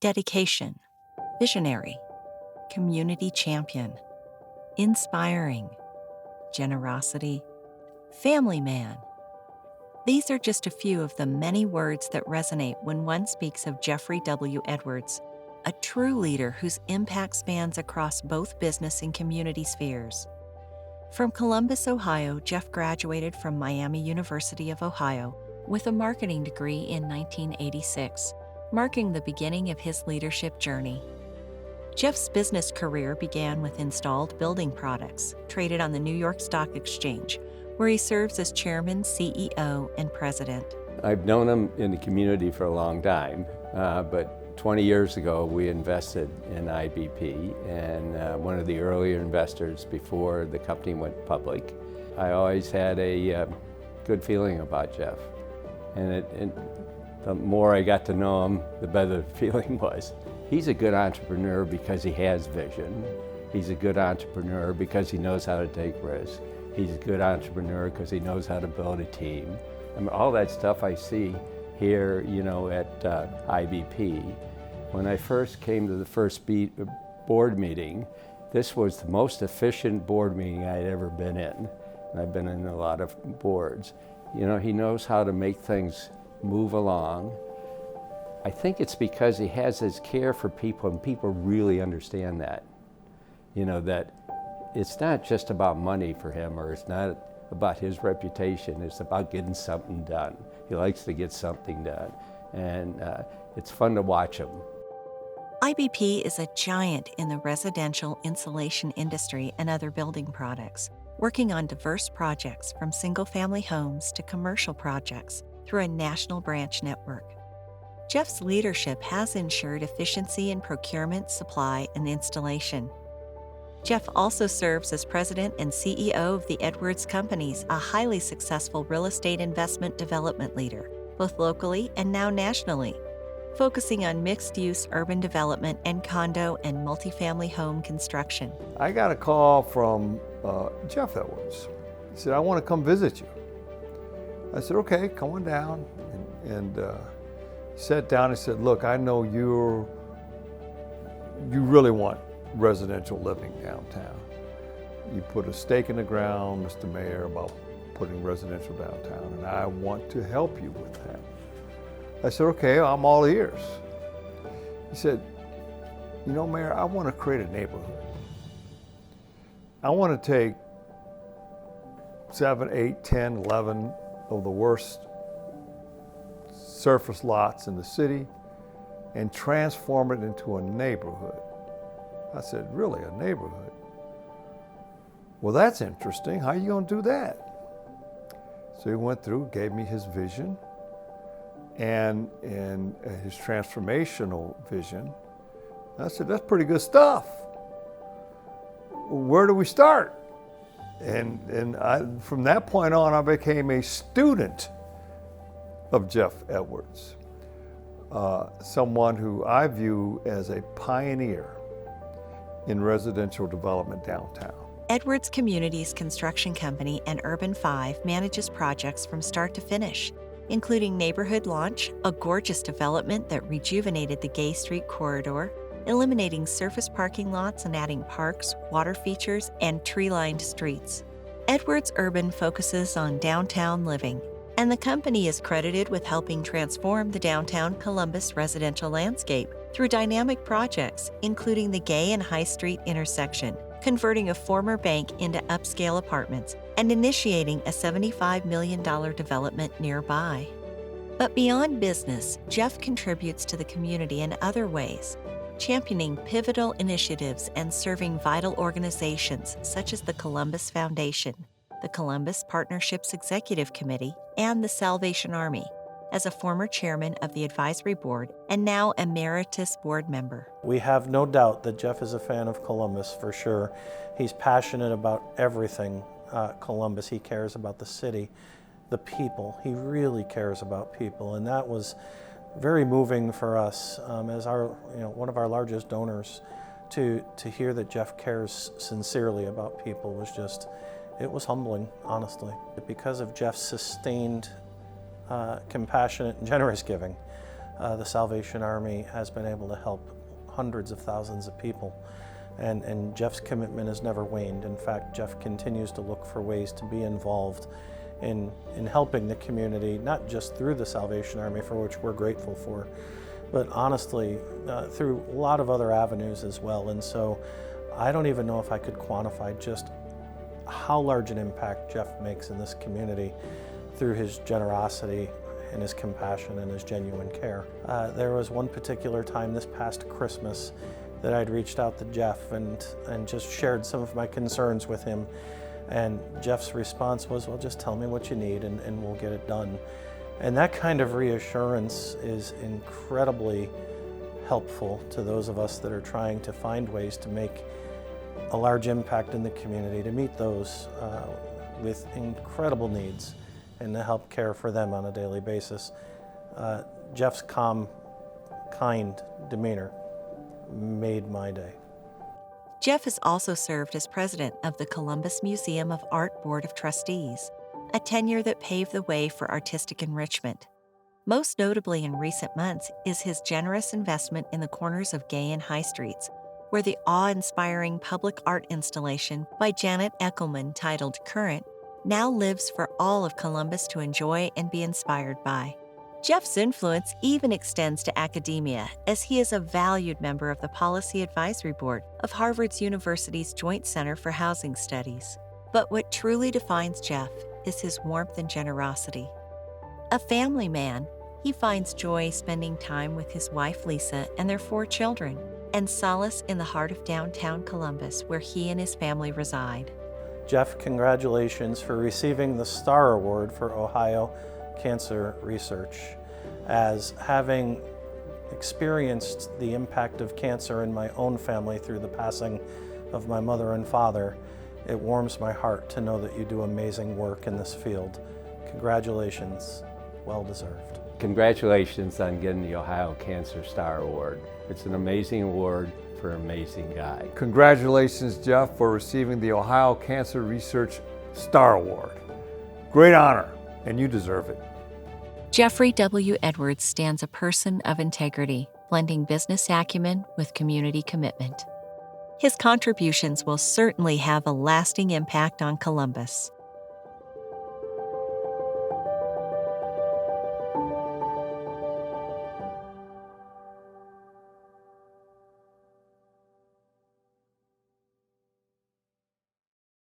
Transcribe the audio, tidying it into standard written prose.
dedication, visionary, community champion, inspiring, generosity, family man. These are just a few of the many words that resonate when one speaks of Jeffrey W. Edwards, a true leader whose impact spans across both business and community spheres. From Columbus, Ohio, Jeff graduated from Miami University of Ohio with a marketing degree in 1986, marking the beginning of his leadership journey. Jeff's business career began with Installed Building Products, traded on the New York Stock Exchange, where he serves as chairman, CEO, and president. I've known him in the community for a long time, but 20 years ago we invested in IBP, and one of the earlier investors before the company went public. I always had a good feeling about Jeff, and the more I got to know him, the better the feeling was. He's a good entrepreneur because he has vision. He's a good entrepreneur because he knows how to take risks. He's a good entrepreneur because he knows how to build a team. I mean, all that stuff I see here, at IBP. When I first came to the first board meeting, this was the most efficient board meeting I'd ever been in. And I've been in a lot of boards. He knows how to make things move along. I think it's because he has his care for people, and people really understand that. That it's not just about money for him, or it's not about his reputation, it's about getting something done. He likes to get something done, and it's fun to watch him. IBP is a giant in the residential insulation industry and other building products, working on diverse projects from single-family homes to commercial projects through a national branch network. Jeff's leadership has ensured efficiency in procurement, supply, and installation. Jeff also serves as president and CEO of the Edwards Companies, a highly successful real estate investment development leader, both locally and now nationally, focusing on mixed-use urban development and condo and multifamily home construction. I got a call from Jeff Edwards. He said, "I want to come visit you." I said, "Okay, come on down." And sat down and said, "Look, I know you really want residential living downtown. You put a stake in the ground, Mr. Mayor, about putting residential downtown, and I want to help you with that." I said, "Okay, I'm all ears." He said, "Mayor, I want to create a neighborhood. I want to take 7, 8, 10, 11 of the worst surface lots in the city and transform it into a neighborhood." I said, "Really, a neighborhood? Well, that's interesting. How are you going to do that?" So he went through, gave me his vision and his transformational vision. I said, "That's pretty good stuff. Where do we start?" And from that point on, I became a student of Jeff Edwards, someone who I view as a pioneer in residential development downtown. Edwards Communities Construction Company and Urban 5 manages projects from start to finish, including Neighborhood Launch, a gorgeous development that rejuvenated the Gay Street corridor, eliminating surface parking lots and adding parks, water features, and tree-lined streets. Edwards Urban focuses on downtown living, and the company is credited with helping transform the downtown Columbus residential landscape through dynamic projects, including the Gay and High Street intersection, converting a former bank into upscale apartments, and initiating a $75 million development nearby. But beyond business, Jeff contributes to the community in other ways, championing pivotal initiatives and serving vital organizations such as the Columbus Foundation, the Columbus Partnerships Executive Committee, and the Salvation Army, as a former chairman of the advisory board and now emeritus board member. We have no doubt that Jeff is a fan of Columbus for sure. He's passionate about everything Columbus. He cares about the city, the people. He really cares about people, and that was very moving for us as one of our largest donors. To hear that Jeff cares sincerely about people it was humbling, honestly. Because of Jeff's sustained, compassionate and generous giving, the Salvation Army has been able to help hundreds of thousands of people. And Jeff's commitment has never waned. In fact, Jeff continues to look for ways to be involved in helping the community, not just through the Salvation Army, for which we're grateful for, but honestly, through a lot of other avenues as well. And so I don't even know if I could quantify just how large an impact Jeff makes in this community through his generosity and his compassion and his genuine care. There was one particular time this past Christmas that I'd reached out to Jeff and just shared some of my concerns with him. And Jeff's response was, well, just tell me what you need and we'll get it done. And that kind of reassurance is incredibly helpful to those of us that are trying to find ways to make a large impact in the community, to meet those with incredible needs and to help care for them on a daily basis. Jeff's calm, kind demeanor made my day. Jeff has also served as president of the Columbus Museum of Art Board of Trustees, a tenure that paved the way for artistic enrichment. Most notably in recent months is his generous investment in the corners of Gay and High Streets, where the awe-inspiring public art installation by Janet Eckelman titled Current now lives for all of Columbus to enjoy and be inspired by. Jeff's influence even extends to academia, as he is a valued member of the Policy Advisory Board of Harvard University's Joint Center for Housing Studies. But what truly defines Jeff is his warmth and generosity. A family man, he finds joy spending time with his wife Lisa and their 4 children, and solace in the heart of downtown Columbus, where he and his family reside. Jeff, congratulations for receiving the Star Award for Ohio Cancer Research. As having experienced the impact of cancer in my own family through the passing of my mother and father, it warms my heart to know that you do amazing work in this field. Congratulations, well deserved. Congratulations on getting the Ohio Cancer Star Award. It's an amazing award for an amazing guy. Congratulations, Jeff, for receiving the Ohio Cancer Research Star Award. Great honor, and you deserve it. Jeffrey W. Edwards stands a person of integrity, blending business acumen with community commitment. His contributions will certainly have a lasting impact on Columbus.